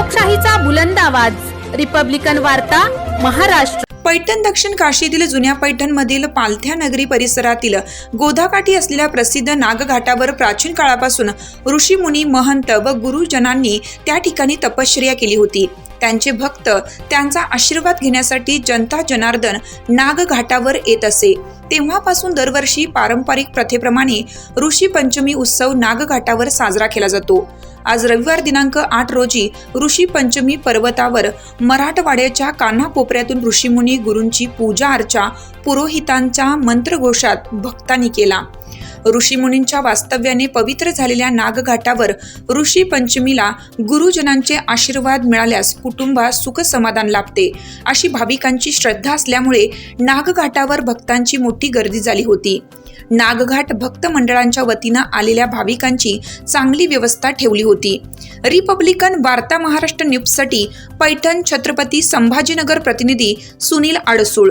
लोकशाहीचा बुलंद आवाज, रिपब्लिकन वार्ता, महाराष्ट्र। पैठण दक्षिण काशीतील जुन्या पैठणमधील पालथ्या नगरी परिसरातील गोदाकाठी असलेल्या प्रसिद्ध नागघाटावर प्राचीन काळापासून ऋषी मुनी, महंत व गुरुजनांनी त्या ठिकाणी तपश्चर्या केली होती। त्यांचे भक्त त्यांचा आशीर्वाद घेण्यासाठी जनता जनार्दन नागघाटावर येत असे। तेव्हापासून दरवर्षी पारंपरिक प्रथेप्रमाणे ऋषी पंचमी उत्सव नागघाटावर साजरा केला जातो। आज रविवार दिनांक 8 रोजी ऋषी पंचमी पर्वतावर मराठवाड्याच्या कानाकोपऱ्यातून ऋषीमुनी गुरूंची पूजा अर्चा पुरोहितांच्या मंत्रघोषात भक्तांनी केला। ऋषीमुनींच्या वास्तव्याने पवित्र झालेल्या नागघाटावर ऋषी पंचमीला गुरुजनांचे आशीर्वाद मिळाल्यास कुटुंबात सुख समाधान लाभते अशी भाविकांची श्रद्धा असल्यामुळे नागघाटावर भक्तांची मोठी गर्दी झाली होती। नागघाट भक्त मंडळांच्या वतीनं आलेल्या भाविकांची चांगली व्यवस्था ठेवली होती। रिपब्लिकन वार्ता महाराष्ट्र न्यूजसाठी पैठण छत्रपती संभाजीनगर प्रतिनिधी सुनील आडसूळ।